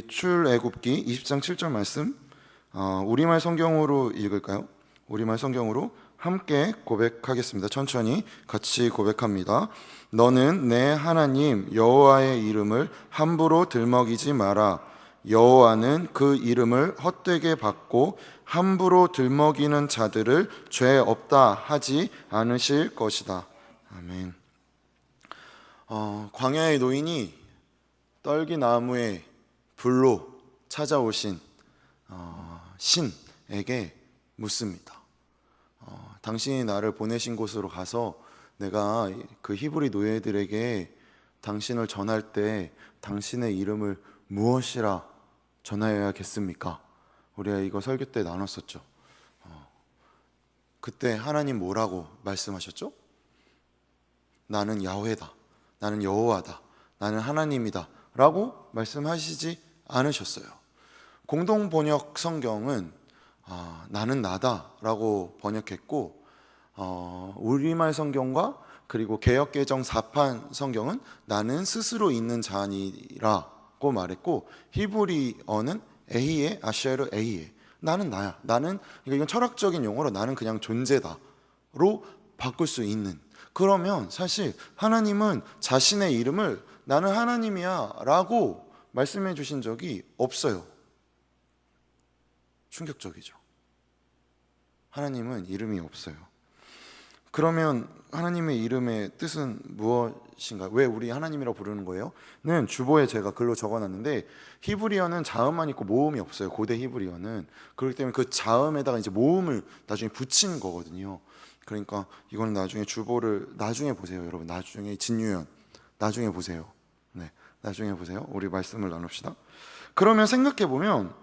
우리 출애굽기 20장 7절 말씀 우리말 성경으로 읽을까요? 우리말 성경으로 함께 고백하겠습니다. 천천히 같이 고백합니다. 너는 내 하나님 여호와의 이름을 함부로 들먹이지 마라. 여호와는 그 이름을 헛되게 받고 함부로 들먹이는 자들을 죄 없다 하지 않으실 것이다. 아멘. 광야의 노인이 떨기나무의 불로 찾아오신 신에게 묻습니다. 당신이 나를 보내신 곳으로 가서 내가 그 히브리 노예들에게 당신을 전할 때 당신의 이름을 무엇이라 전하여야겠습니까? 우리가 이거 설교 때 나눴었죠. 그때 하나님 뭐라고 말씀하셨죠? 나는 야훼다, 나는 여호와다, 나는 하나님이다 라고 말씀하시지 않으셨어요. 공동번역 성경은 나는 나다 라고 번역했고, 우리말 성경과 그리고 개역개정 4판 성경은 나는 스스로 있는 자니라고 말했고, 히브리어는 에히에 아쉐르 에히에, 나는 나야, 나는, 이건 철학적인 용어로 나는 그냥 존재다로 바꿀 수 있는. 그러면 사실 하나님은 자신의 이름을 나는 하나님이야 라고 말씀해 주신 적이 없어요. 충격적이죠. 하나님은 이름이 없어요. 그러면 하나님의 이름의 뜻은 무엇인가? 왜 우리 하나님이라고 부르는 거예요? 는 주보에 제가 글로 적어놨는데, 히브리어는 자음만 있고 모음이 없어요. 고대 히브리어는. 그렇기 때문에 그 자음에다가 이제 모음을 나중에 붙인 거거든요. 그러니까 이거는 나중에 주보를 나중에 보세요, 여러분. 나중에 진유연 나중에 보세요. 네, 나중에 보세요. 우리 말씀을 나눕시다. 그러면 생각해 보면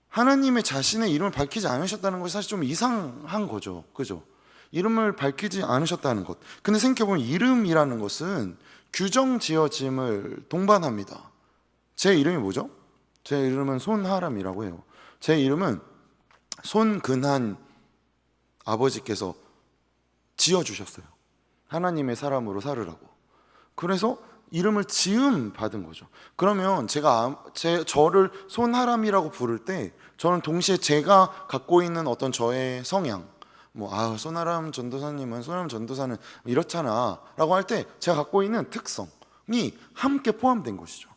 하나님의 자신의 이름을 밝히지 않으셨다는 것이 사실 좀 이상한 거죠. 그죠? 이름을 밝히지 않으셨다는 것. 근데 생각해보면 이름이라는 것은 규정 지어짐을 동반합니다. 제 이름이 뭐죠? 제 이름은 손하람이라고 해요. 제 이름은 손근한 아버지께서 지어주셨어요. 하나님의 사람으로 살으라고. 그래서 이름을 지음 받은 거죠. 그러면 저를 손하람이라고 부를 때 저는 동시에 제가 갖고 있는 어떤 저의 성향, 손하람 전도사는 이렇잖아 라고 할 때 제가 갖고 있는 특성이 함께 포함된 것이죠.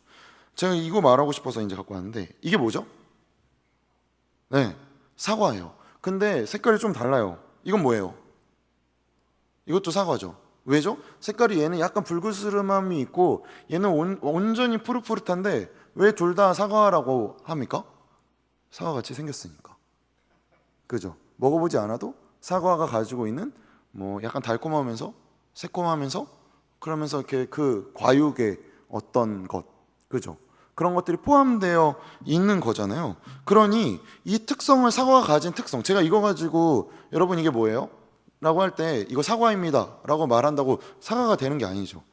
제가 이거 말하고 싶어서 이제 갖고 왔는데, 이게 뭐죠? 네, 사과예요. 근데 색깔이 좀 달라요. 이건 뭐예요? 이것도 사과죠. 왜죠? 색깔이 얘는 약간 붉으스름함이 있고 얘는 온전히 푸릇푸릇한데 왜 둘 다 사과라고 합니까? 사과같이 생겼으니까. 그죠? 먹어보지 않아도 사과가 가지고 있는 약간 달콤하면서 새콤하면서 그러면서 이렇게 그 과육의 어떤 것, 그죠? 그런 것들이 포함되어 있는 거잖아요. 그러니 이 특성을, 사과가 가진 특성, 제가 이거 가지고 여러분 이게 뭐예요? 라고 할 때 이거 사과입니다 라고 말한다고 사과가 되는 게 아니죠.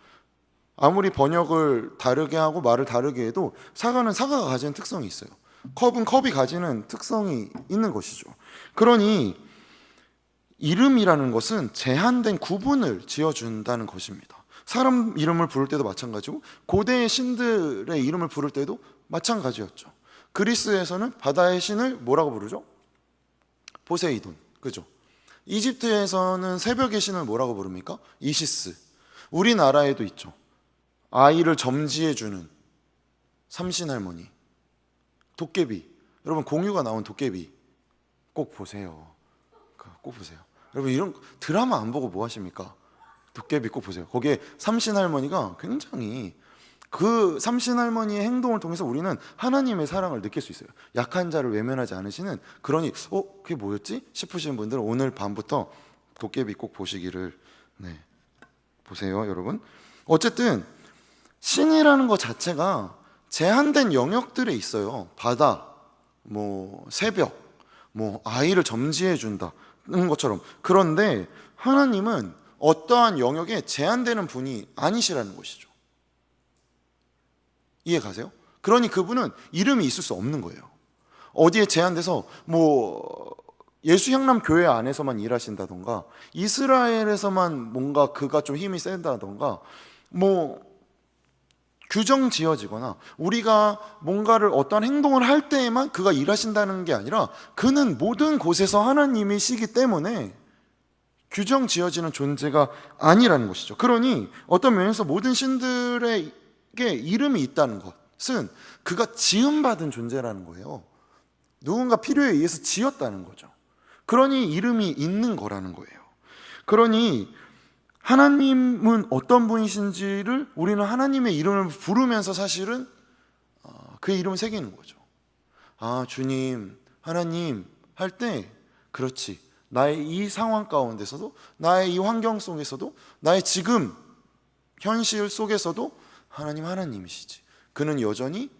아무리 번역을 다르게 하고 말을 다르게 해도 사과는 사과가 가지는 특성이 있어요. 컵은 컵이 가지는 특성이 있는 것이죠. 그러니 이름이라는 것은 제한된 구분을 지어준다는 것입니다. 사람 이름을 부를 때도 마찬가지고 고대의 신들의 이름을 부를 때도 마찬가지였죠. 그리스에서는 바다의 신을 뭐라고 부르죠? 포세이돈, 그죠? 이집트에서는 새벽의 신을 뭐라고 부릅니까? 이시스. 우리나라에도 있죠. 아이를 점지해주는 삼신할머니, 도깨비. 여러분, 공유가 나온 도깨비 꼭 보세요. 꼭 보세요. 여러분, 이런 드라마 안 보고 뭐 하십니까? 도깨비 꼭 보세요. 거기에 삼신할머니가 굉장히, 그 삼신할머니의 행동을 통해서 우리는 하나님의 사랑을 느낄 수 있어요. 약한 자를 외면하지 않으시는. 그러니 그게 뭐였지? 싶으신 분들은 오늘 밤부터 도깨비 꼭 보시기를. 네, 보세요 여러분. 어쨌든 신이라는 것 자체가 제한된 영역들에 있어요. 바다, 새벽, 아이를 점지해 준다는 것처럼. 그런데 하나님은 어떠한 영역에 제한되는 분이 아니시라는 것이죠. 이해 가세요? 그러니 그분은 이름이 있을 수 없는 거예요. 어디에 제한돼서 예수향람 교회 안에서만 일하신다던가, 이스라엘에서만 뭔가 그가 좀 힘이 센다던가, 규정 지어지거나 우리가 뭔가를 어떠한 행동을 할 때에만 그가 일하신다는 게 아니라 그는 모든 곳에서 하나님이시기 때문에 규정 지어지는 존재가 아니라는 것이죠. 그러니 어떤 면에서 모든 신들에게 이름이 있다는 것은 그가 지음받은 존재라는 거예요. 누군가 필요에 의해서 지었다는 거죠. 그러니 이름이 있는 거라는 거예요. 그러니 하나님은 어떤 분이신지를 우리는 하나님의 이름을 부르면서 사실은 그 이름을 새기는 거죠. 아, 주님, 하나님 할 때 그렇지. 나의 이 상황 가운데서도, 나의 이 환경 속에서도, 나의 지금 현실 속에서도 하나님 하나님이시지. 그는 여전히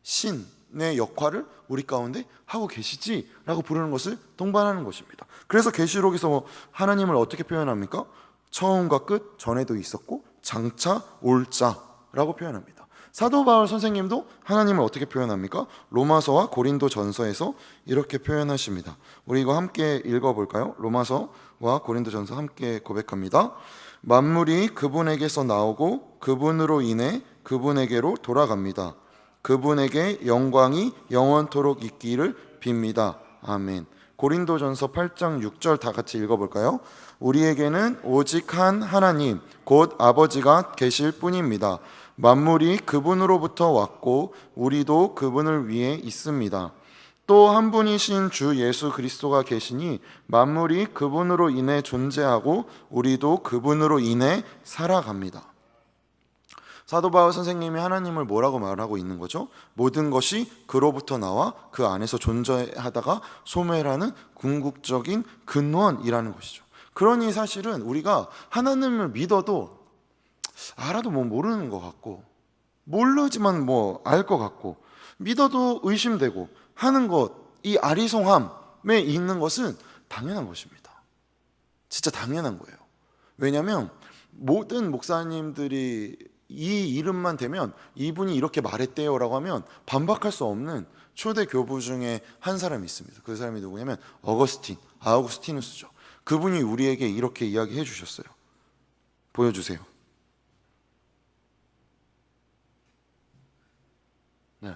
신의 역할을 우리 가운데 하고 계시지라고 부르는 것을 동반하는 것입니다. 그래서 계시록에서 하나님을 어떻게 표현합니까? 처음과 끝, 전에도 있었고 장차 올 자라고 표현합니다. 사도 바울 선생님도 하나님을 어떻게 표현합니까? 로마서와 고린도 전서에서 이렇게 표현하십니다. 우리 이거 함께 읽어볼까요? 로마서와 고린도 전서 함께 고백합니다. 만물이 그분에게서 나오고 그분으로 인해 그분에게로 돌아갑니다. 그분에게 영광이 영원토록 있기를 빕니다. 아멘. 고린도전서 8장 6절 다 같이 읽어볼까요? 우리에게는 오직 한 하나님 곧 아버지가 계실 뿐입니다. 만물이 그분으로부터 왔고 우리도 그분을 위해 있습니다. 또 한 분이신 주 예수 그리스도가 계시니 만물이 그분으로 인해 존재하고 우리도 그분으로 인해 살아갑니다. 사도 바울 선생님이 하나님을 뭐라고 말하고 있는 거죠? 모든 것이 그로부터 나와 그 안에서 존재하다가 소멸하는 궁극적인 근원이라는 것이죠. 그러니 사실은 우리가 하나님을 믿어도 알아도 뭐 모르는 것 같고, 모르지만 뭐 알 것 같고, 믿어도 의심되고 하는 것, 이 아리송함에 있는 것은 당연한 것입니다. 진짜 당연한 거예요. 왜냐하면 모든 목사님들이 이 이름만 되면 이분이 이렇게 말했대요 라고 하면 반박할 수 없는 초대 교부 중에 한 사람이 있습니다. 그 사람이 누구냐면 아우구스티누스죠. 그분이 우리에게 이렇게 이야기해 주셨어요. 보여주세요. 네,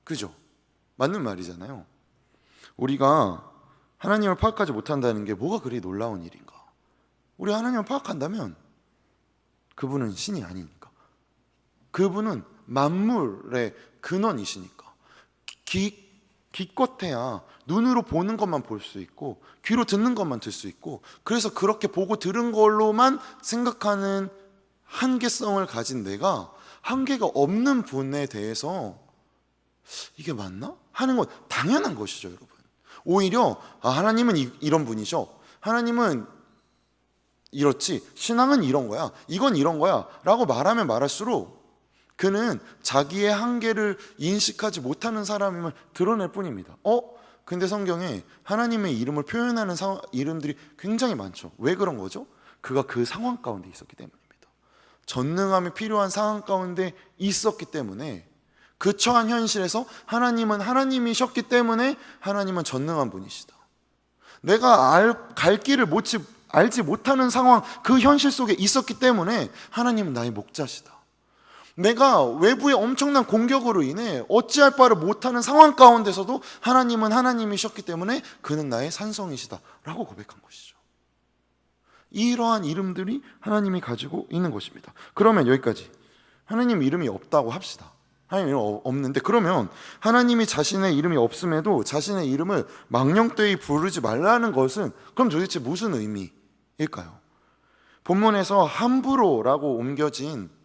그죠? 맞는 말이잖아요. 우리가 하나님을 파악하지 못한다는 게 뭐가 그리 놀라운 일인가? 우리 하나님을 파악한다면 그분은 신이 아니니까. 그분은 만물의 근원이시니까. 기껏해야 눈으로 보는 것만 볼 수 있고 귀로 듣는 것만 들 수 있고, 그래서 그렇게 보고 들은 걸로만 생각하는 한계성을 가진 내가 한계가 없는 분에 대해서 이게 맞나? 하는 건 당연한 것이죠, 여러분. 오히려 하나님은 이런 분이죠. 하나님은 이렇지, 신앙은 이런 거야, 이건 이런 거야 라고 말하면 말할수록 그는 자기의 한계를 인식하지 못하는 사람임을 드러낼 뿐입니다. 근데 성경에 하나님의 이름을 표현하는 이름들이 굉장히 많죠. 왜 그런 거죠? 그가 그 상황 가운데 있었기 때문입니다. 전능함이 필요한 상황 가운데 있었기 때문에, 그 처한 현실에서 하나님은 하나님이셨기 때문에 하나님은 전능한 분이시다. 내가 갈 길을 알지 못하는 상황, 그 현실 속에 있었기 때문에 하나님은 나의 목자시다. 내가 외부의 엄청난 공격으로 인해 어찌할 바를 못하는 상황 가운데서도 하나님은 하나님이셨기 때문에 그는 나의 산성이시다 라고 고백한 것이죠. 이러한 이름들이 하나님이 가지고 있는 것입니다. 그러면 여기까지 하나님 이름이 없다고 합시다. 하나님 이름 없는데, 그러면 하나님이 자신의 이름이 없음에도 자신의 이름을 망령되이 부르지 말라는 것은 그럼 도대체 무슨 의미일까요? 본문에서 함부로라고 옮겨진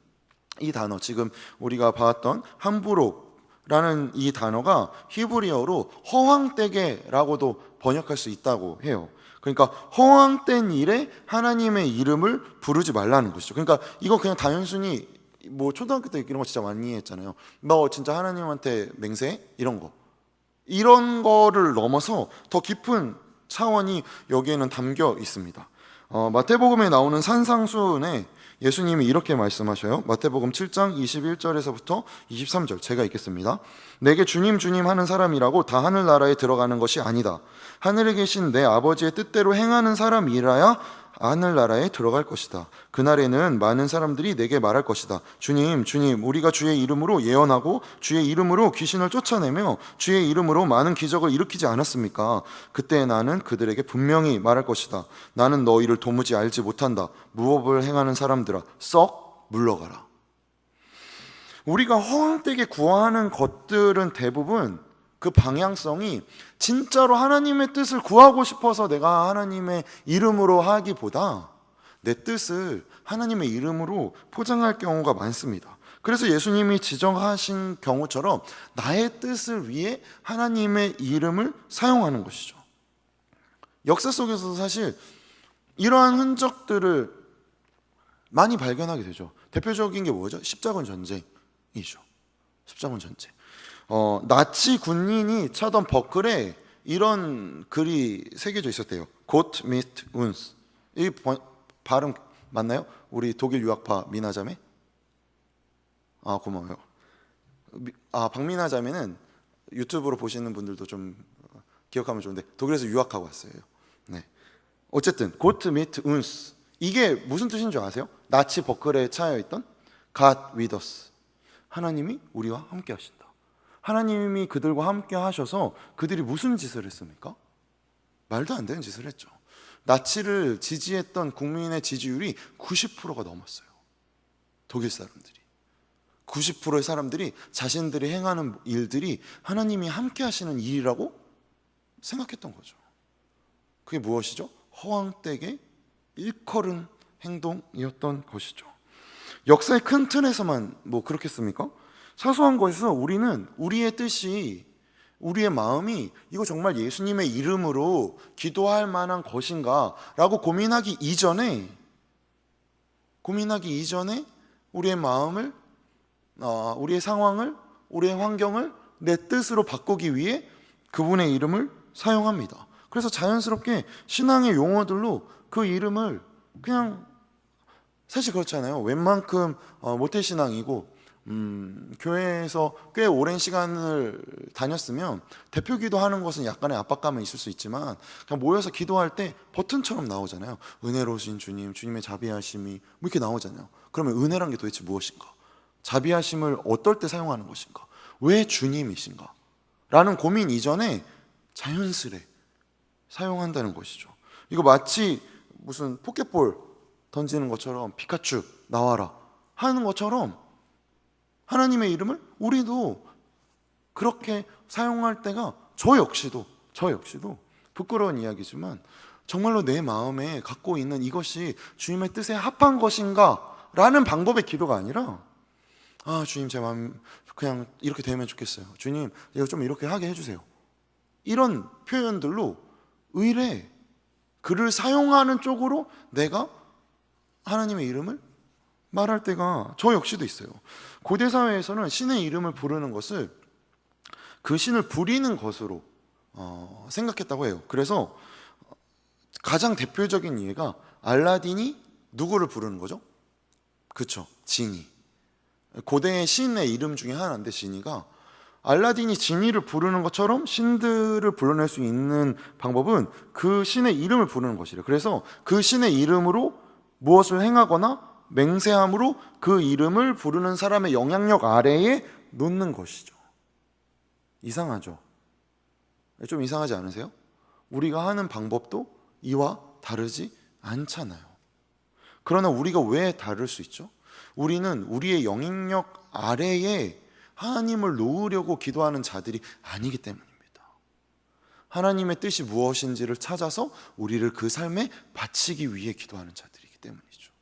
이 단어, 지금 우리가 봤던 함부로라는 이 단어가 히브리어로 허황되게라고도 번역할 수 있다고 해요. 그러니까 허황된 일에 하나님의 이름을 부르지 말라는 것이죠. 그러니까 이거 그냥 단순히 뭐 초등학교 때 이런 거 진짜 많이 했잖아요. 너 진짜 하나님한테 맹세해? 이런 거를 넘어서 더 깊은 차원이 여기에는 담겨 있습니다. 마태복음에 나오는 산상수훈에 예수님이 이렇게 말씀하셔요. 마태복음 7장 21절에서부터 23절 제가 읽겠습니다. 내게 주님 주님 하는 사람이라고 다 하늘나라에 들어가는 것이 아니다. 하늘에 계신 내 아버지의 뜻대로 행하는 사람이라야 하늘나라에 들어갈 것이다. 그날에는 많은 사람들이 내게 말할 것이다. 주님, 주님, 우리가 주의 이름으로 예언하고 주의 이름으로 귀신을 쫓아내며 주의 이름으로 많은 기적을 일으키지 않았습니까? 그때 나는 그들에게 분명히 말할 것이다. 나는 너희를 도무지 알지 못한다. 무법을 행하는 사람들아, 썩 물러가라. 우리가 허황되게 구하는 것들은 대부분 그 방향성이 진짜로 하나님의 뜻을 구하고 싶어서 내가 하나님의 이름으로 하기보다 내 뜻을 하나님의 이름으로 포장할 경우가 많습니다. 그래서 예수님이 지정하신 경우처럼 나의 뜻을 위해 하나님의 이름을 사용하는 것이죠. 역사 속에서도 사실 이러한 흔적들을 많이 발견하게 되죠. 대표적인 게 뭐죠? 십자군 전쟁이죠. 십자군 전쟁. 나치 군인이 차던 버클에 이런 글이 새겨져 있었대요. Gott mit uns. 이 발음 맞나요? 우리 독일 유학파 미나 자매? 고마워요. 박미나 자매는 유튜브로 보시는 분들도 좀 기억하면 좋은데 독일에서 유학하고 왔어요. 네. 어쨌든 Gott mit uns. 이게 무슨 뜻인 줄 아세요? 나치 버클에 차여 있던 God with us. 하나님이 우리와 함께 하신다. 하나님이 그들과 함께 하셔서 그들이 무슨 짓을 했습니까? 말도 안 되는 짓을 했죠. 나치를 지지했던 국민의 지지율이 90%가 넘었어요. 독일 사람들이. 90%의 사람들이 자신들이 행하는 일들이 하나님이 함께 하시는 일이라고 생각했던 거죠. 그게 무엇이죠? 허황되게 일컬은 행동이었던 것이죠. 역사의 큰 틀에서만 그렇겠습니까? 사소한 것에서 우리는 우리의 뜻이, 우리의 마음이 이거 정말 예수님의 이름으로 기도할 만한 것인가 라고 고민하기 이전에 우리의 마음을, 우리의 상황을, 우리의 환경을 내 뜻으로 바꾸기 위해 그분의 이름을 사용합니다. 그래서 자연스럽게 신앙의 용어들로 그 이름을 그냥, 사실 그렇잖아요. 웬만큼 모태신앙이고 교회에서 꽤 오랜 시간을 다녔으면 대표 기도하는 것은 약간의 압박감은 있을 수 있지만 그냥 모여서 기도할 때 버튼처럼 나오잖아요. 은혜로우신 주님, 주님의 자비하심이 이렇게 나오잖아요. 그러면 은혜란 게 도대체 무엇인가? 자비하심을 어떨 때 사용하는 것인가? 왜 주님이신가? 라는 고민 이전에 자연스레 사용한다는 것이죠. 이거 마치 무슨 포켓볼 던지는 것처럼 피카츄 나와라 하는 것처럼 하나님의 이름을 우리도 그렇게 사용할 때가 저 역시도 부끄러운 이야기지만 정말로 내 마음에 갖고 있는 이것이 주님의 뜻에 합한 것인가 라는 방법의 기도가 아니라 주님 제 마음 그냥 이렇게 되면 좋겠어요. 주님 이거 좀 이렇게 하게 해주세요. 이런 표현들로 의뢰 글을 사용하는 쪽으로 내가 하나님의 이름을 말할 때가 저 역시도 있어요. 고대 사회에서는 신의 이름을 부르는 것을 그 신을 부리는 것으로 생각했다고 해요. 그래서 가장 대표적인 예가 알라딘이 누구를 부르는 거죠? 그렇죠, 지니. 고대의 신의 이름 중에 하나인데 지니가 알라딘이 지니를 부르는 것처럼 신들을 불러낼 수 있는 방법은 그 신의 이름을 부르는 것이래요. 그래서 그 신의 이름으로 무엇을 행하거나 맹세함으로 그 이름을 부르는 사람의 영향력 아래에 놓는 것이죠. 이상하죠? 좀 이상하지 않으세요? 우리가 하는 방법도 이와 다르지 않잖아요. 그러나 우리가 왜 다를 수 있죠? 우리는 우리의 영향력 아래에 하나님을 놓으려고 기도하는 자들이 아니기 때문입니다. 하나님의 뜻이 무엇인지를 찾아서 우리를 그 삶에 바치기 위해 기도하는 자들이기 때문이죠.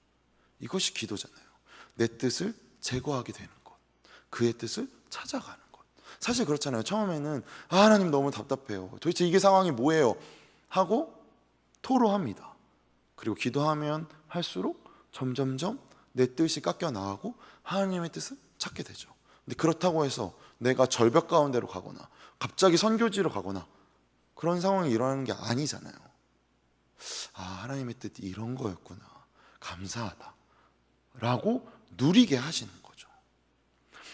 이것이 기도잖아요. 내 뜻을 제거하게 되는 것, 그의 뜻을 찾아가는 것. 사실 그렇잖아요. 처음에는 하나님 너무 답답해요. 도대체 이게 상황이 뭐예요? 하고 토로합니다. 그리고 기도하면 할수록 점점점 내 뜻이 깎여 나가고 하나님의 뜻을 찾게 되죠. 근데 그렇다고 해서 내가 절벽 가운데로 가거나 갑자기 선교지로 가거나 그런 상황이 일어나는 게 아니잖아요. 하나님의 뜻이 이런 거였구나, 감사하다 라고 누리게 하시는 거죠.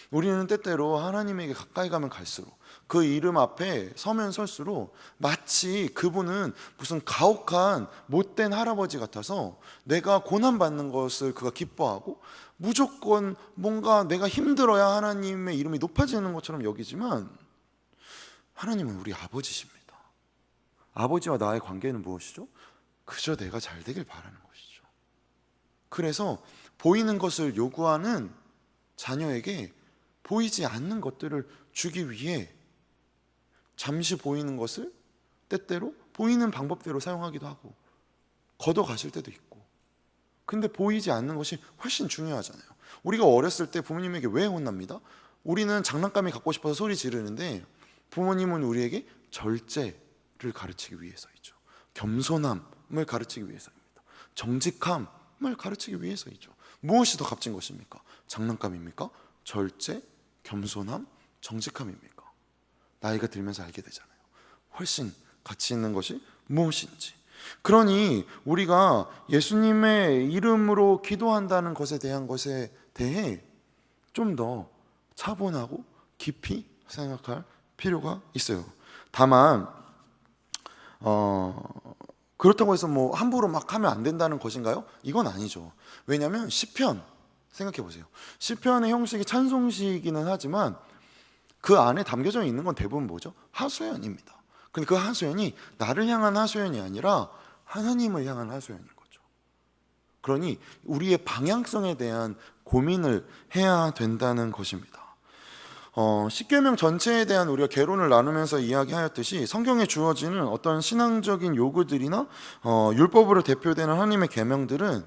우리는 때때로 하나님에게 가까이 가면 갈수록, 그 이름 앞에 서면 설수록 마치 그분은 무슨 가혹한 못된 할아버지 같아서 내가 고난받는 것을 그가 기뻐하고 무조건 뭔가 내가 힘들어야 하나님의 이름이 높아지는 것처럼 여기지만, 하나님은 우리 아버지십니다. 아버지와 나의 관계는 무엇이죠? 그저 내가 잘 되길 바라는 것이죠. 그래서 보이는 것을 요구하는 자녀에게 보이지 않는 것들을 주기 위해 잠시 보이는 것을 때때로 보이는 방법대로 사용하기도 하고 걷어 가실 때도 있고. 근데 보이지 않는 것이 훨씬 중요하잖아요. 우리가 어렸을 때 부모님에게 왜 혼납니다? 우리는 장난감이 갖고 싶어서 소리 지르는데 부모님은 우리에게 절제를 가르치기 위해서이죠. 겸손함을 가르치기 위해서입니다. 정직함을 가르치기 위해서이죠. 무엇이 더 값진 것입니까? 장난감입니까? 절제, 겸손함, 정직함입니까? 나이가 들면서 알게 되잖아요. 훨씬 가치 있는 것이 무엇인지. 그러니 우리가 예수님의 이름으로 기도한다는 것에 대한 것에 대해 좀 더 차분하고 깊이 생각할 필요가 있어요. 다만 그렇다고 해서 뭐 함부로 막 하면 안 된다는 것인가요? 이건 아니죠. 왜냐하면 시편 생각해 보세요. 시편의 형식이 찬송시이기는 하지만 그 안에 담겨져 있는 건 대부분 뭐죠? 하소연입니다. 근데 그 하소연이 나를 향한 하소연이 아니라 하나님을 향한 하소연인 거죠. 그러니 우리의 방향성에 대한 고민을 해야 된다는 것입니다. 십계명 전체에 대한 우리가 개론을 나누면서 이야기하였듯이 성경에 주어지는 어떤 신앙적인 요구들이나 율법으로 대표되는 하나님의 계명들은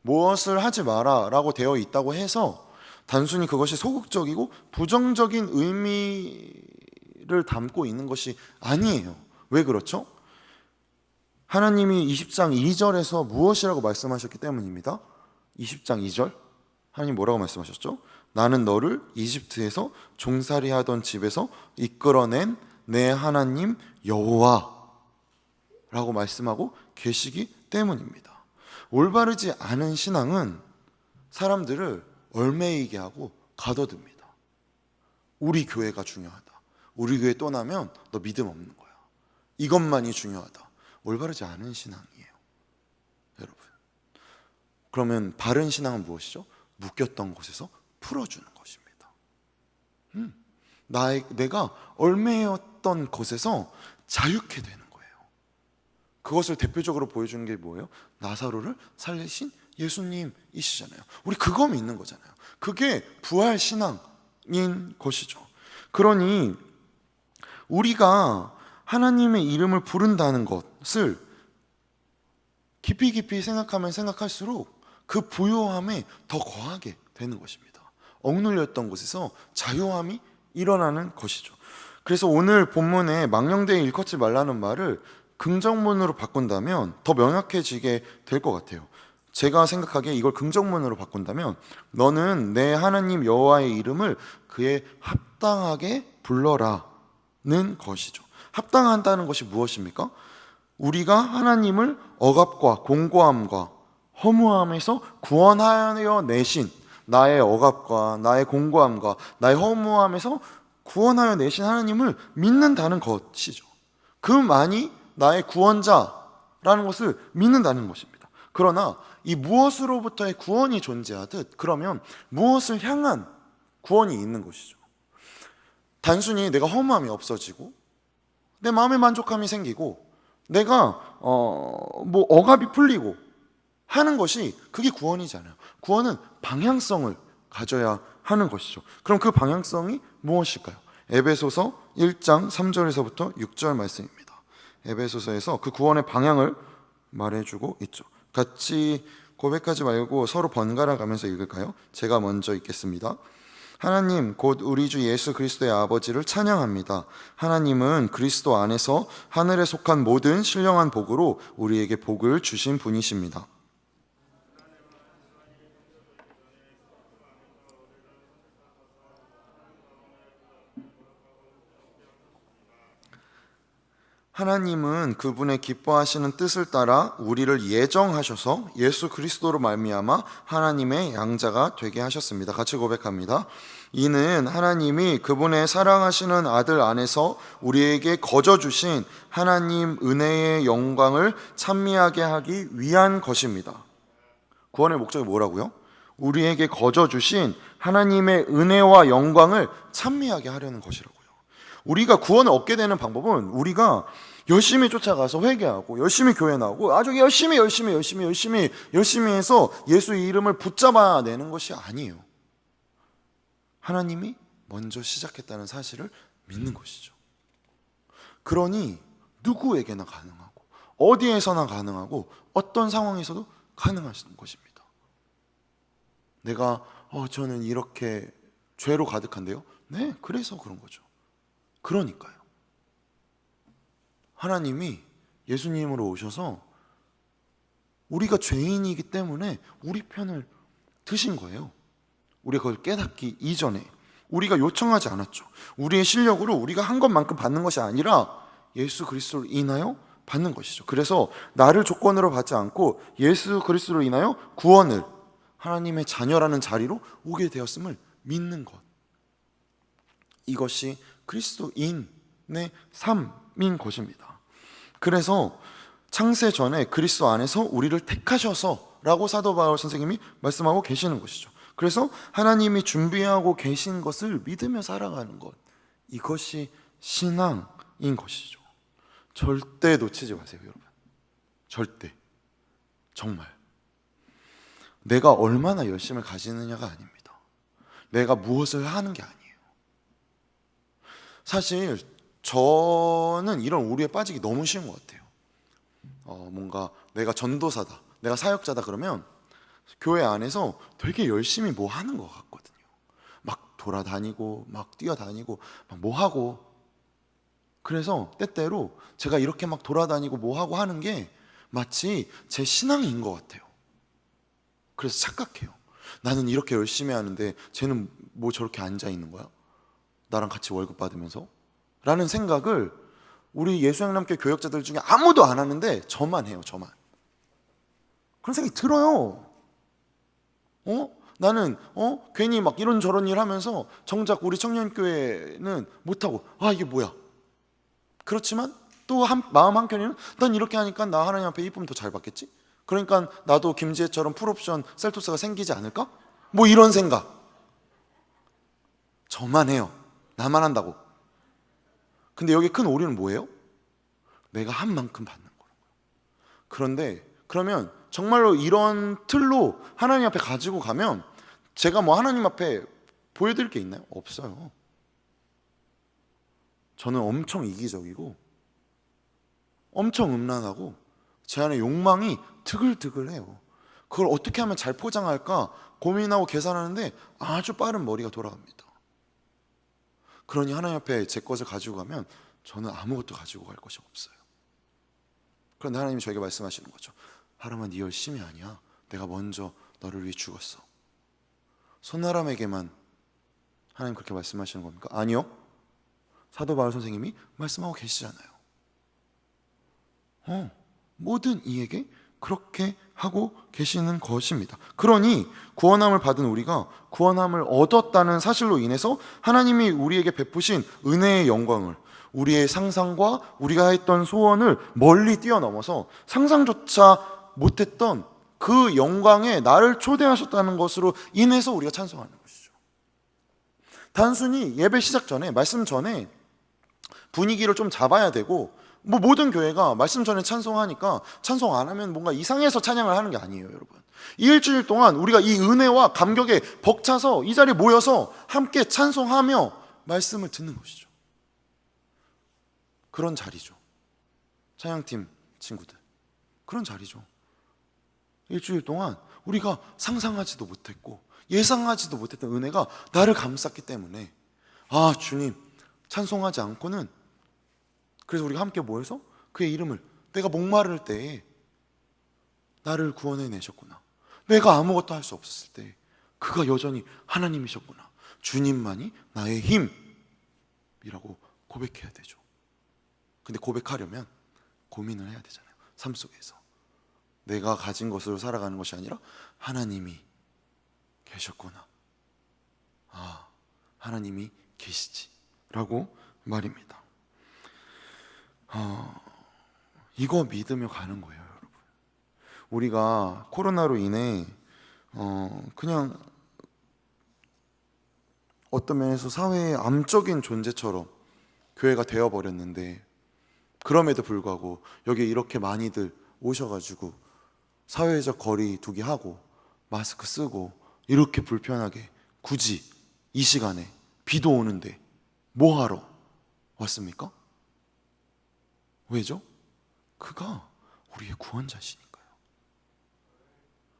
무엇을 하지 마라 라고 되어 있다고 해서 단순히 그것이 소극적이고 부정적인 의미를 담고 있는 것이 아니에요. 왜 그렇죠? 하나님이 20장 2절에서 무엇이라고 말씀하셨기 때문입니다. 20장 2절 하나님 뭐라고 말씀하셨죠? 나는 너를 이집트에서 종살이 하던 집에서 이끌어낸 내 하나님 여호와라고 말씀하고 계시기 때문입니다. 올바르지 않은 신앙은 사람들을 얽매이게 하고 가둬둡니다. 우리 교회가 중요하다. 우리 교회 떠나면 너 믿음 없는 거야. 이것만이 중요하다. 올바르지 않은 신앙이에요, 여러분. 그러면 바른 신앙은 무엇이죠? 묶였던 곳에서 풀어주는 것입니다. 내가 얽매였던 것에서 자유케 되는 거예요. 그것을 대표적으로 보여주는 게 뭐예요? 나사로를 살리신 예수님이시잖아요. 우리 그거 믿는 거잖아요. 그게 부활 신앙인 것이죠. 그러니 우리가 하나님의 이름을 부른다는 것을 깊이 깊이 생각하면 생각할수록 그 부요함에 더 거하게 되는 것입니다. 억눌렸던 곳에서 자유함이 일어나는 것이죠. 그래서 오늘 본문에 망령되이 일컫지 말라는 말을 긍정문으로 바꾼다면 더 명확해지게 될 것 같아요. 제가 생각하기에 이걸 긍정문으로 바꾼다면 너는 내 하나님 여호와의 이름을 그에 합당하게 불러라는 것이죠. 합당한다는 것이 무엇입니까? 우리가 하나님을 억압과 공고함과 허무함에서 구원하여 내신, 나의 억압과 나의 공고함과 나의 허무함에서 구원하여 내신 하나님을 믿는다는 것이죠. 그만이 나의 구원자라는 것을 믿는다는 것입니다. 그러나 이 무엇으로부터의 구원이 존재하듯 그러면 무엇을 향한 구원이 있는 것이죠. 단순히 내가 허무함이 없어지고 내 마음의 만족함이 생기고 내가 억압이 풀리고 하는 것이 그게 구원이잖아요. 구원은 방향성을 가져야 하는 것이죠. 그럼 그 방향성이 무엇일까요? 에베소서 1장 3절에서부터 6절 말씀입니다. 에베소서에서 그 구원의 방향을 말해주고 있죠. 같이 고백하지 말고 서로 번갈아 가면서 읽을까요? 제가 먼저 읽겠습니다. 하나님 곧 우리 주 예수 그리스도의 아버지를 찬양합니다. 하나님은 그리스도 안에서 하늘에 속한 모든 신령한 복으로 우리에게 복을 주신 분이십니다. 하나님은 그분의 기뻐하시는 뜻을 따라 우리를 예정하셔서 예수 그리스도로 말미암아 하나님의 양자가 되게 하셨습니다. 같이 고백합니다. 이는 하나님이 그분의 사랑하시는 아들 안에서 우리에게 거저 주신 하나님 은혜의 영광을 찬미하게 하기 위한 것입니다. 구원의 목적이 뭐라고요? 우리에게 거저 주신 하나님의 은혜와 영광을 찬미하게 하려는 것이라고요. 우리가 구원을 얻게 되는 방법은 우리가 열심히 쫓아가서 회개하고 열심히 교회 나오고 아주 열심히 해서 예수의 이름을 붙잡아내는 것이 아니에요. 하나님이 먼저 시작했다는 사실을 믿는 것이죠. 그러니 누구에게나 가능하고 어디에서나 가능하고 어떤 상황에서도 가능하신 것입니다. 내가 저는 이렇게 죄로 가득한데요? 네, 그래서 그런 거죠. 그러니까요. 하나님이 예수님으로 오셔서 우리가 죄인이기 때문에 우리 편을 드신 거예요. 우리가 그걸 깨닫기 이전에 우리가 요청하지 않았죠. 우리의 실력으로 우리가 한 것만큼 받는 것이 아니라 예수 그리스도로 인하여 받는 것이죠. 그래서 나를 조건으로 받지 않고 예수 그리스도로 인하여 구원을, 하나님의 자녀라는 자리로 오게 되었음을 믿는 것, 이것이 그리스도인의 삶인 것입니다. 그래서 창세 전에 그리스도 안에서 우리를 택하셔서 라고 사도 바울 선생님이 말씀하고 계시는 것이죠. 그래서 하나님이 준비하고 계신 것을 믿으며 살아가는 것, 이것이 신앙인 것이죠. 절대 놓치지 마세요, 여러분. 절대. 정말 내가 얼마나 열심을 가지느냐가 아닙니다. 내가 무엇을 하는 게 아니에요. 사실 저는 이런 오류에 빠지기 너무 쉬운 것 같아요. 뭔가 내가 전도사다, 내가 사역자다 그러면 교회 안에서 되게 열심히 뭐 하는 것 같거든요. 막 돌아다니고 막 뛰어다니고 막 뭐 하고, 그래서 때때로 제가 이렇게 막 돌아다니고 뭐 하고 하는 게 마치 제 신앙인 것 같아요. 그래서 착각해요. 나는 이렇게 열심히 하는데 쟤는 뭐 저렇게 앉아 있는 거야? 나랑 같이 월급 받으면서? 라는 생각을 우리 예수양남교 교역자들 중에 아무도 안 하는데 저만 해요. 저만. 그런 생각이 들어요. 나는 괜히 막 이런저런 일 하면서 정작 우리 청년교회는 못하고 이게 뭐야? 그렇지만 또 마음 한켠에는 난 이렇게 하니까 나 하나님 앞에 이쁨 더 잘 받겠지? 그러니까 나도 김지혜처럼 풀옵션 셀토스가 생기지 않을까? 뭐 이런 생각. 저만 해요. 나만 한다고. 근데 여기 큰 오류는 뭐예요? 내가 한 만큼 받는 거라고요. 그런데 그러면 정말로 이런 틀로 하나님 앞에 가지고 가면 제가 뭐 하나님 앞에 보여드릴 게 있나요? 없어요. 저는 엄청 이기적이고 엄청 음란하고 제 안에 욕망이 드글드글해요. 그걸 어떻게 하면 잘 포장할까 고민하고 계산하는데 아주 빠른 머리가 돌아갑니다. 그러니 하나님 앞에 제 것을 가지고 가면 저는 아무것도 가지고 갈 것이 없어요. 그런데 하나님이 저에게 말씀하시는 거죠. 하람아, 네 열심이 아니야. 내가 먼저 너를 위해 죽었어. 손나람에게만 하나님 그렇게 말씀하시는 겁니까? 아니요. 사도 바울 선생님이 말씀하고 계시잖아요. 모든 이에게 그렇게 하고 계시는 것입니다. 그러니 구원함을 받은 우리가 구원함을 얻었다는 사실로 인해서 하나님이 우리에게 베푸신 은혜의 영광을, 우리의 상상과 우리가 했던 소원을 멀리 뛰어넘어서 상상조차 못했던 그 영광에 나를 초대하셨다는 것으로 인해서 우리가 찬송하는 것이죠. 단순히 예배 시작 전에, 말씀 전에 분위기를 좀 잡아야 되고, 뭐 모든 교회가 말씀 전에 찬송하니까 찬송 안 하면 뭔가 이상해서 찬양을 하는 게 아니에요, 여러분. 이 일주일 동안 우리가 이 은혜와 감격에 벅차서 이 자리에 모여서 함께 찬송하며 말씀을 듣는 것이죠. 그런 자리죠. 찬양팀 친구들, 그런 자리죠. 일주일 동안 우리가 상상하지도 못했고 예상하지도 못했던 은혜가 나를 감쌌기 때문에 주님 찬송하지 않고는, 그래서 우리가 함께 모여서 그의 이름을, 내가 목마를 때에 나를 구원해 내셨구나, 내가 아무것도 할 수 없었을 때 그가 여전히 하나님이셨구나, 주님만이 나의 힘이라고 고백해야 되죠. 근데 고백하려면 고민을 해야 되잖아요. 삶 속에서 내가 가진 것으로 살아가는 것이 아니라 하나님이 계셨구나, 하나님이 계시지 라고 말입니다. 이거 믿으며 가는 거예요, 여러분. 우리가 코로나로 인해 그냥 어떤 면에서 사회의 암적인 존재처럼 교회가 되어버렸는데, 그럼에도 불구하고 여기에 이렇게 많이들 오셔가지고 사회적 거리 두기 하고 마스크 쓰고 이렇게 불편하게 굳이 이 시간에 비도 오는데 뭐 하러 왔습니까? 왜죠? 그가 우리의 구원자시니까요.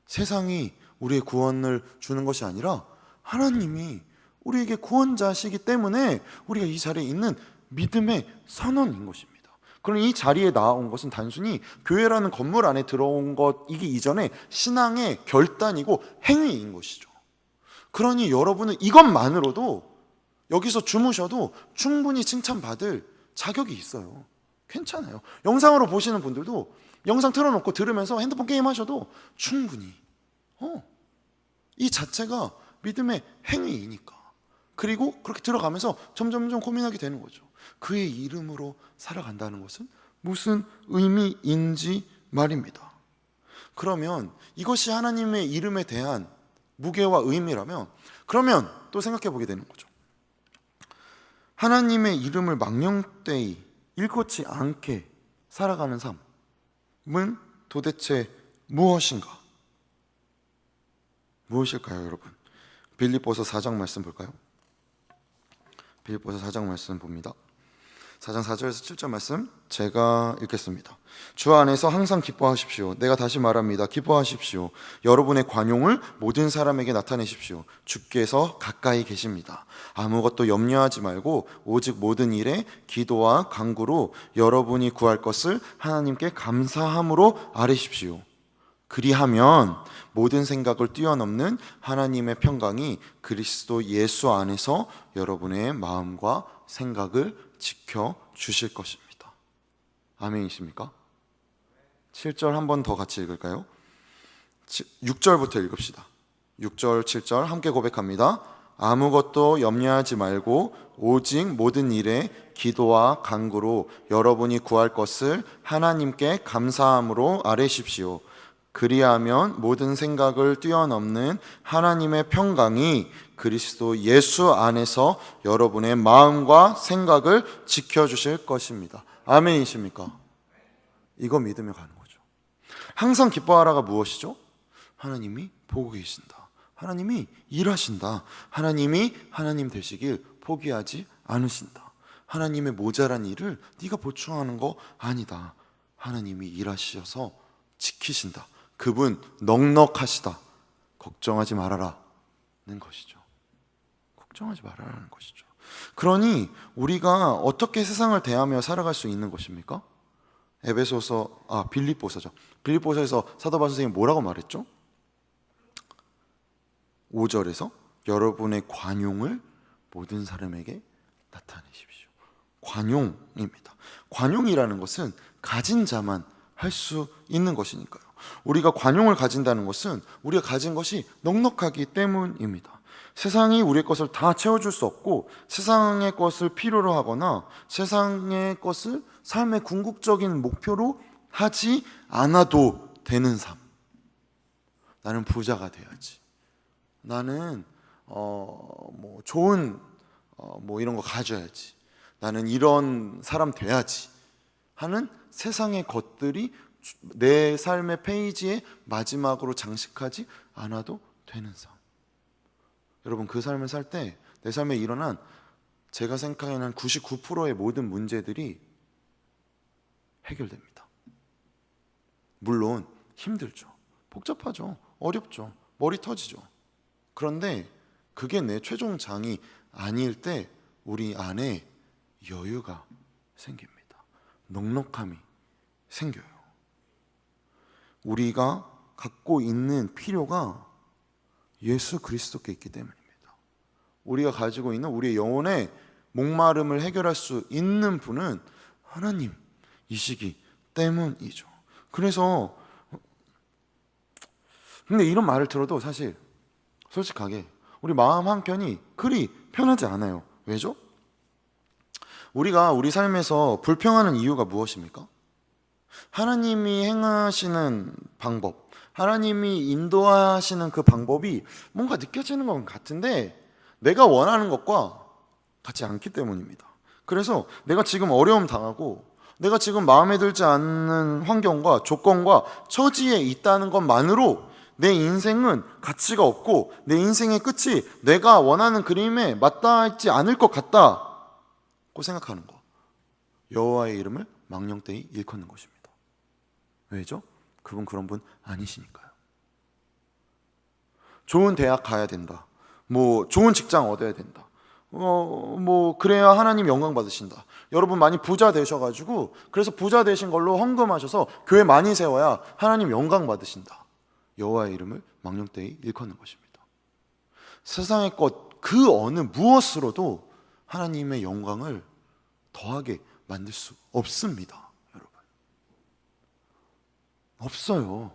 세상이 우리의 구원을 주는 것이 아니라 하나님이 우리에게 구원자시기 때문에 우리가 이 자리에 있는 믿음의 선언인 것입니다. 그럼 이 자리에 나온 것은 단순히 교회라는 건물 안에 들어온 것이기 이전에 신앙의 결단이고 행위인 것이죠. 그러니 여러분은 이것만으로도 여기서 주무셔도 충분히 칭찬받을 자격이 있어요. 괜찮아요. 영상으로 보시는 분들도 영상 틀어놓고 들으면서 핸드폰 게임 하셔도 충분히 이 자체가 믿음의 행위이니까. 그리고 그렇게 들어가면서 점점 고민하게 되는 거죠. 그의 이름으로 살아간다는 것은 무슨 의미인지 말입니다. 그러면 이것이 하나님의 이름에 대한 무게와 의미라면, 그러면 또 생각해 보게 되는 거죠. 하나님의 이름을 망령되이 일컫지 않게 살아가는 삶은 도대체 무엇인가? 무엇일까요, 여러분? 빌립보서 4장 말씀 볼까요? 빌립보서 4장 말씀 봅니다. 4장 4절에서 7절 말씀 제가 읽겠습니다. 주 안에서 항상 기뻐하십시오. 내가 다시 말합니다. 기뻐하십시오. 여러분의 관용을 모든 사람에게 나타내십시오. 주께서 가까이 계십니다. 아무것도 염려하지 말고 오직 모든 일에 기도와 간구로 여러분이 구할 것을 하나님께 감사함으로 아뢰십시오. 그리하면 모든 생각을 뛰어넘는 하나님의 평강이 그리스도 예수 안에서 여러분의 마음과 생각을 지켜주실 것입니다. 아멘이십니까? 7절 한 번 더 같이 읽을까요? 6절부터 읽읍시다. 6절, 7절 함께 고백합니다. 아무것도 염려하지 말고 오직 모든 일에 기도와 간구로 여러분이 구할 것을 하나님께 감사함으로 아뢰십시오. 그리하면 모든 생각을 뛰어넘는 하나님의 평강이 그리스도 예수 안에서 여러분의 마음과 생각을 지켜주실 것입니다. 아멘이십니까? 이거 믿으며 가는 거죠. 항상 기뻐하라가 무엇이죠? 하나님이 보고 계신다. 하나님이 일하신다. 하나님이 하나님 되시길 포기하지 않으신다. 하나님의 모자란 일을 네가 보충하는 거 아니다. 하나님이 일하셔서 지키신다. 그분 넉넉하시다. 걱정하지 말아라는 것이죠. 걱정하지 말아라는 것이죠. 그러니 우리가 어떻게 세상을 대하며 살아갈 수 있는 것입니까? 빌립보서죠. 빌립보서에서 사도 바울 선생님이 뭐라고 말했죠? 5절에서 여러분의 관용을 모든 사람에게 나타내십시오. 관용입니다. 관용이라는 것은 가진 자만 할 수 있는 것이니까요. 우리가 관용을 가진다는 것은 우리가 가진 것이 넉넉하기 때문입니다. 세상이 우리의 것을 다 채워줄 수 없고 세상의 것을 필요로 하거나 세상의 것을 삶의 궁극적인 목표로 하지 않아도 되는 삶. 나는 부자가 돼야지. 나는 좋은 이런 거 가져야지. 나는 이런 사람 돼야지 하는 세상의 것들이 내 삶의 페이지에 마지막으로 장식하지 않아도 되는 삶. 여러분, 그 삶을 살 때 내 삶에 일어난 제가 생각하는 한 99%의 모든 문제들이 해결됩니다. 물론 힘들죠. 복잡하죠. 어렵죠. 머리 터지죠. 그런데 그게 내 최종장이 아닐 때 우리 안에 여유가 생깁니다. 넉넉함이 생겨요. 우리가 갖고 있는 필요가 예수 그리스도께 있기 때문입니다. 우리가 가지고 있는 우리의 영혼의 목마름을 해결할 수 있는 분은 하나님이시기 때문이죠. 그래서 근데 이런 말을 들어도 사실 솔직하게 우리 마음 한켠이 그리 편하지 않아요. 왜죠? 우리가 우리 삶에서 불평하는 이유가 무엇입니까? 하나님이 행하시는 방법, 하나님이 인도하시는 그 방법이 뭔가 느껴지는 것 같은데 내가 원하는 것과 같지 않기 때문입니다. 그래서 내가 지금 어려움 당하고 내가 지금 마음에 들지 않는 환경과 조건과 처지에 있다는 것만으로 내 인생은 가치가 없고 내 인생의 끝이 내가 원하는 그림에 맞닿지 않을 것 같다고 생각하는 것, 여호와의 이름을 망령되이 일컫는 것입니다. 왜죠? 그분 그런 분 아니시니까요. 좋은 대학 가야 된다, 좋은 직장 얻어야 된다, 그래야 하나님 영광 받으신다. 여러분 많이 부자 되셔가지고 그래서 부자 되신 걸로 헌금하셔서 교회 많이 세워야 하나님 영광 받으신다. 여호와의 이름을 망령되이 일컫는 것입니다. 세상의 것 그 어느 무엇으로도 하나님의 영광을 더하게 만들 수 없습니다. 여러분 없어요.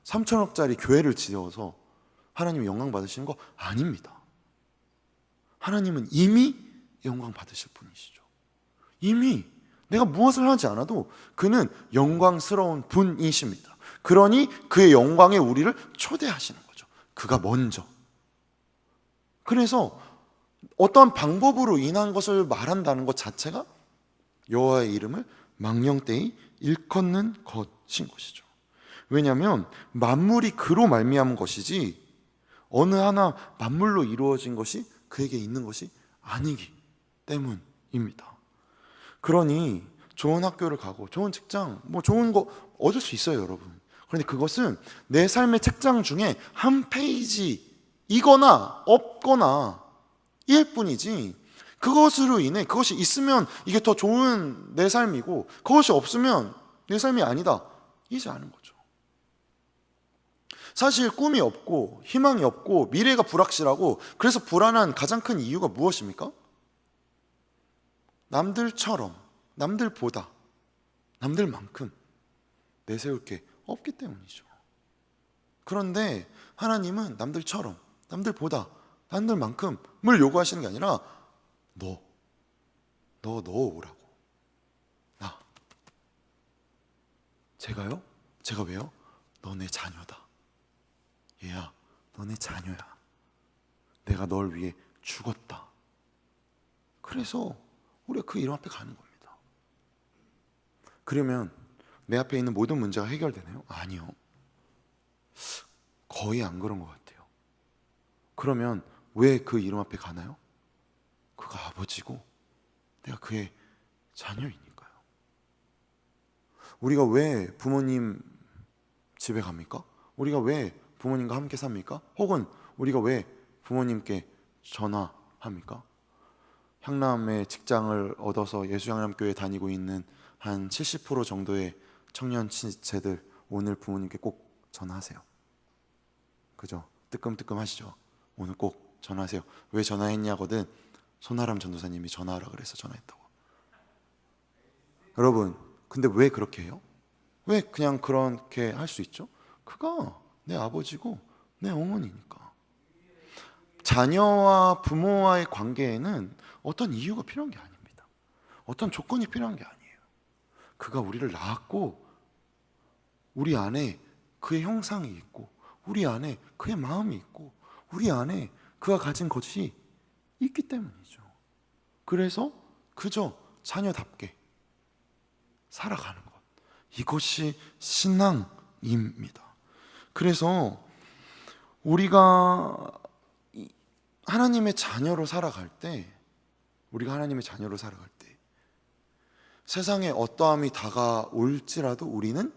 3천억짜리 교회를 지어서 하나님의 영광 받으시는 거 아닙니다. 하나님은 이미 영광 받으실 분이시죠. 이미 내가 무엇을 하지 않아도 그는 영광스러운 분이십니다. 그러니 그의 영광에 우리를 초대하시는 거죠. 그가 먼저. 그래서 어떠한 방법으로 인한 것을 말한다는 것 자체가 여호와의 이름을 망령되이 일컫는 것인 것이죠. 왜냐하면 만물이 그로 말미암은 것이지 어느 하나 만물로 이루어진 것이 그에게 있는 것이 아니기 때문입니다. 그러니 좋은 학교를 가고 좋은 직장, 좋은 거 얻을 수 있어요, 여러분. 그런데 그것은 내 삶의 책장 중에 한 페이지이거나 없거나 일 뿐이지, 그것으로 인해 그것이 있으면 이게 더 좋은 내 삶이고 그것이 없으면 내 삶이 아니다, 이지 않은 거죠. 사실 꿈이 없고 희망이 없고 미래가 불확실하고 그래서 불안한 가장 큰 이유가 무엇입니까? 남들처럼, 남들보다, 남들만큼 내세울 게 없기 때문이죠. 그런데 하나님은 남들처럼, 남들보다, 남들만큼을 요구하시는 게 아니라 너 넣어오라고. 제가요? 제가 왜요? 너 내 자녀다. 얘야, 너 내 자녀야. 내가 널 위해 죽었다. 그래서 우리가 그 이름 앞에 가는 겁니다. 그러면 내 앞에 있는 모든 문제가 해결되나요? 아니요. 거의 안 그런 것 같아요. 그러면 왜 그 이름 앞에 가나요? 그가 아버지고 내가 그의 자녀이니까요. 우리가 왜 부모님 집에 갑니까? 우리가 왜 부모님과 함께 삽니까? 혹은 우리가 왜 부모님께 전화합니까? 향남의 직장을 얻어서 예수향남교회 다니고 있는 한 70% 정도의 청년 지체들, 오늘 부모님께 꼭 전화하세요. 그죠? 뜨끔뜨끔 하시죠? 오늘 꼭 전화하세요. 왜 전화했냐거든 손아람 전도사님이 전화하라 그래서 전화했다고. 여러분, 근데 왜 그렇게 해요? 왜 그냥 그렇게 할 수 있죠? 그가 내 아버지고 내 어머니니까. 자녀와 부모와의 관계에는 어떤 이유가 필요한 게 아닙니다. 어떤 조건이 필요한 게 아니에요. 그가 우리를 낳았고 우리 안에 그의 형상이 있고 우리 안에 그의 마음이 있고 우리 안에 그가 가진 것이 있기 때문이죠. 그래서 그저 자녀답게 살아가는 것, 이것이 신앙입니다. 그래서 우리가 하나님의 자녀로 살아갈 때, 세상에 어떠함이 다가올지라도 우리는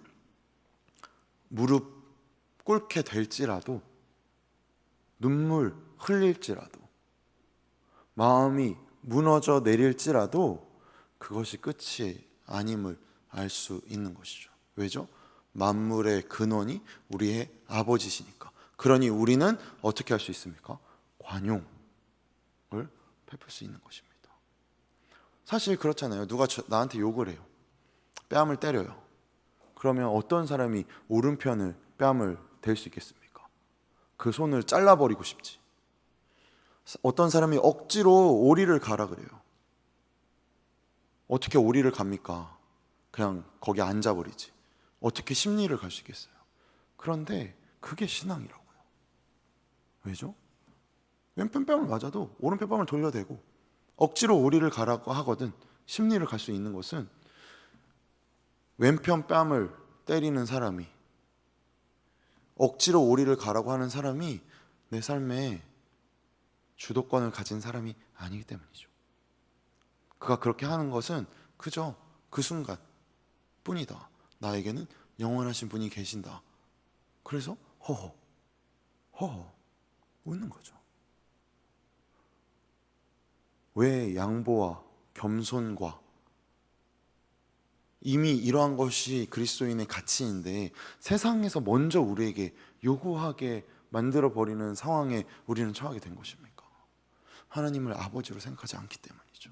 무릎 꿇게 될지라도, 눈물 흘릴지라도, 마음이 무너져 내릴지라도 그것이 끝이 아님을 알 수 있는 것이죠. 왜죠? 만물의 근원이 우리의 아버지시니까. 그러니 우리는 어떻게 할 수 있습니까? 관용을 베풀 수 있는 것입니다. 사실 그렇잖아요. 누가 나한테 욕을 해요. 뺨을 때려요. 그러면 어떤 사람이 오른편을 뺨을 댈 수 있겠습니까? 그 손을 잘라버리고 싶지. 어떤 사람이 억지로 오리를 가라 그래요. 어떻게 오리를 갑니까? 그냥 거기 앉아버리지. 어떻게 심리를 갈 수 있겠어요? 그런데 그게 신앙이라고요. 왜죠? 왼편 뺨을 맞아도 오른편 뺨을 돌려대고 억지로 오리를 가라고 하거든 심리를 갈 수 있는 것은 왼편 뺨을 때리는 사람이, 억지로 오리를 가라고 하는 사람이 내 삶에 주도권을 가진 사람이 아니기 때문이죠. 그가 그렇게 하는 것은 그저 그 순간 뿐이다. 나에게는 영원하신 분이 계신다. 그래서 허허 웃는 거죠. 왜 양보와 겸손과 이미 이러한 것이 그리스도인의 가치인데 세상에서 먼저 우리에게 요구하게 만들어버리는 상황에 우리는 처하게 된 것입니까? 하나님을 아버지로 생각하지 않기 때문이죠.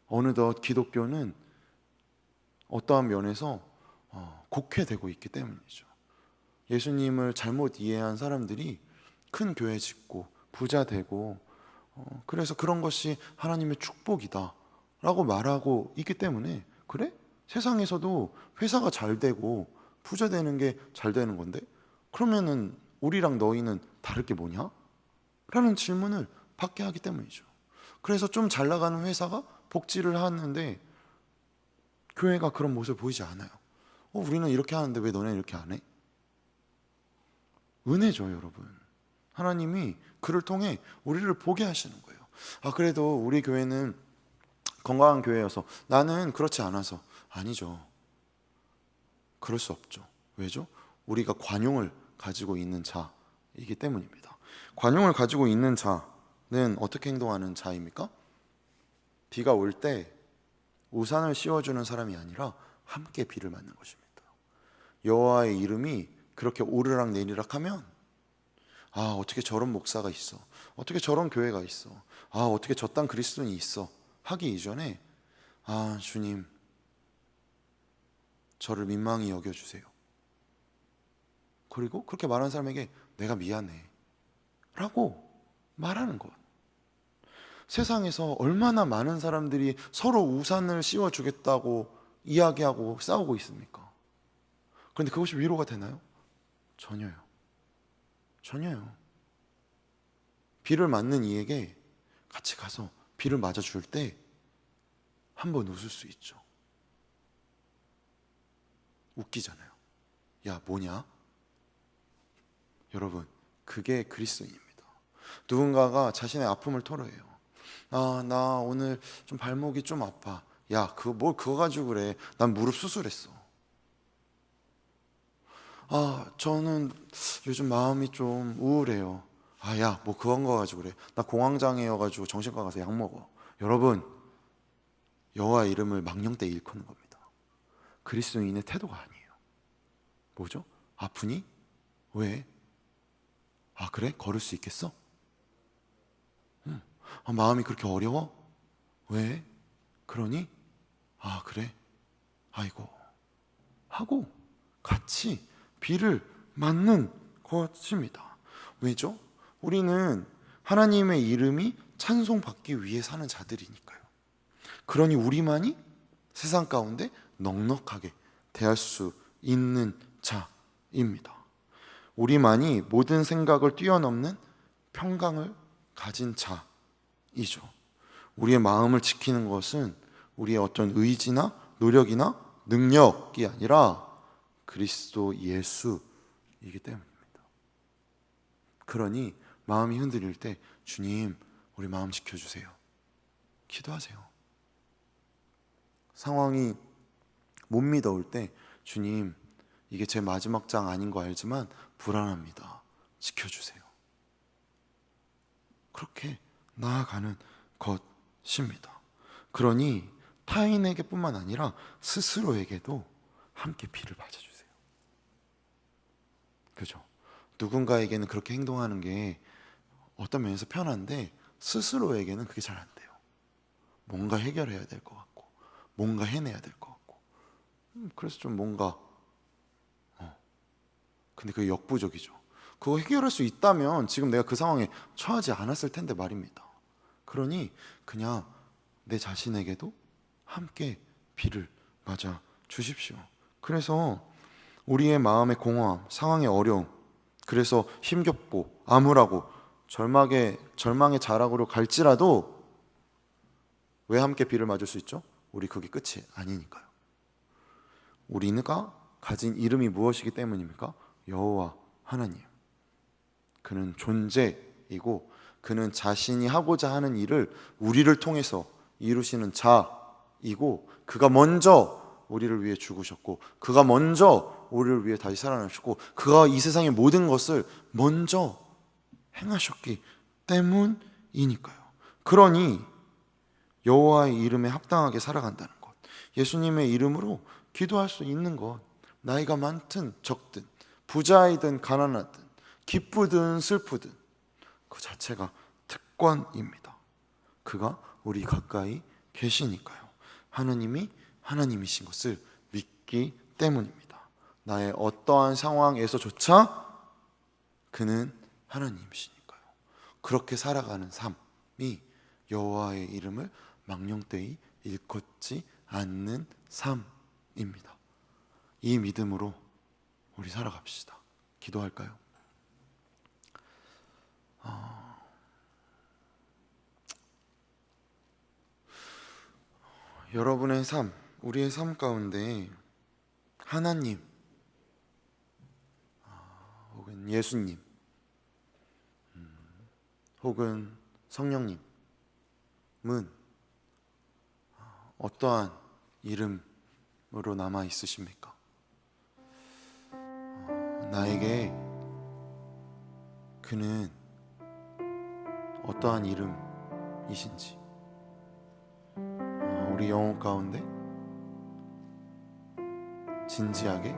어느덧 기독교는 어떠한 면에서 곡해되고 있기 때문이죠. 예수님을 잘못 이해한 사람들이 큰 교회 짓고 부자 되고 그래서 그런 것이 하나님의 축복이다 라고 말하고 있기 때문에, 그래? 세상에서도 회사가 잘 되고 부자 되는 게 잘 되는 건데 그러면은 우리랑 너희는 다를 게 뭐냐? 라는 질문을 받게 하기 때문이죠. 그래서 좀 잘 나가는 회사가 복지를 하는데 교회가 그런 모습을 보이지 않아요. 우리는 이렇게 하는데 왜 너네는 이렇게 안 해? 은혜죠, 여러분. 하나님이 그를 통해 우리를 보게 하시는 거예요. 그래도 우리 교회는 건강한 교회여서 나는 그렇지 않아서. 아니죠. 그럴 수 없죠. 왜죠? 우리가 관용을 가지고 있는 자이기 때문입니다. 관용을 가지고 있는 자는 어떻게 행동하는 자입니까? 비가 올 때 우산을 씌워주는 사람이 아니라 함께 비를 맞는 것입니다. 여호와의 이름이 그렇게 오르락 내리락 하면 어떻게 저런 목사가 있어, 어떻게 저런 교회가 있어, 어떻게 저딴 그리스도인이 있어 하기 이전에 주님 저를 민망히 여겨주세요. 그리고 그렇게 말하는 사람에게 내가 미안해 라고 말하는 것. 세상에서 얼마나 많은 사람들이 서로 우산을 씌워주겠다고 이야기하고 싸우고 있습니까? 그런데 그것이 위로가 되나요? 전혀요. 전혀요. 비를 맞는 이에게 같이 가서 비를 맞아줄 때 한번 웃을 수 있죠. 웃기잖아요. 야, 뭐냐? 여러분, 그게 그리스도인입니다. 누군가가 자신의 아픔을 털어해요. 나 오늘 좀 발목이 좀 아파. 야, 그거 가지고 그래. 난 무릎 수술했어. 저는 요즘 마음이 좀 우울해요. 야, 그런 거 가지고 그래. 나 공황장애여가지고 정신과 가서 약 먹어. 여러분, 여호와 이름을 망령되이 일컫는 겁니다. 그리스도인의 태도가 아니에요. 뭐죠? 아프니? 왜? 그래? 걸을 수 있겠어? 마음이 그렇게 어려워? 왜? 그러니? 그래? 아이고 하고 같이 비를 맞는 것입니다. 왜죠? 우리는 하나님의 이름이 찬송받기 위해 사는 자들이니까요. 그러니 우리만이 세상 가운데 넉넉하게 대할 수 있는 자입니다. 우리만이 모든 생각을 뛰어넘는 평강을 가진 자이죠. 우리의 마음을 지키는 것은 우리의 어떤 의지나 노력이나 능력이 아니라 그리스도 예수이기 때문입니다. 그러니 마음이 흔들릴 때 주님, 우리 마음 지켜주세요. 기도하세요. 상황이 못 믿어올 때 주님, 이게 제 마지막 장 아닌 거 알지만 불안합니다. 지켜주세요. 그렇게 나아가는 것입니다. 그러니 타인에게 뿐만 아니라 스스로에게도 함께 비를 맞아주세요. 그죠? 누군가에게는 그렇게 행동하는 게 어떤 면에서 편한데 스스로에게는 그게 잘 안 돼요. 뭔가 해결해야 될 것 같고 뭔가 해내야 될 것 같고 그래서 좀 뭔가 근데 그게 역부족이죠. 그거 해결할 수 있다면 지금 내가 그 상황에 처하지 않았을 텐데 말입니다. 그러니 그냥 내 자신에게도 함께 비를 맞아 주십시오. 그래서 우리의 마음의 공허함, 상황의 어려움, 그래서 힘겹고 암울하고 절망의 자락으로 갈지라도 왜 함께 비를 맞을 수 있죠? 우리 그게 끝이 아니니까요. 우리가 가진 이름이 무엇이기 때문입니까? 여호와 하나님. 그는 존재이고 그는 자신이 하고자 하는 일을 우리를 통해서 이루시는 자이고, 그가 먼저 우리를 위해 죽으셨고, 그가 먼저 우리를 위해 다시 살아나셨고, 그가 이 세상의 모든 것을 먼저 행하셨기 때문이니까요. 그러니 여호와의 이름에 합당하게 살아간다는 것, 예수님의 이름으로 기도할 수 있는 것, 나이가 많든 적든 부자이든 가난하든 기쁘든 슬프든 그 자체가 특권입니다. 그가 우리 가까이 계시니까요. 하나님이 하나님이신 것을 믿기 때문입니다. 나의 어떠한 상황에서조차 그는 하나님이시니까요. 그렇게 살아가는 삶이 여호와의 이름을 망령되이 일컫지 않는 삶입니다. 이 믿음으로 우리 살아갑시다. 기도할까요? 여러분의 삶, 우리의 삶 가운데 하나님 혹은 예수님 혹은 성령님은 어떠한 이름으로 남아 있으십니까? 나에게 그는 어떠한 이름이신지 우리 영혼 가운데 진지하게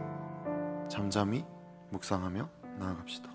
잠잠히 묵상하며 나아갑시다.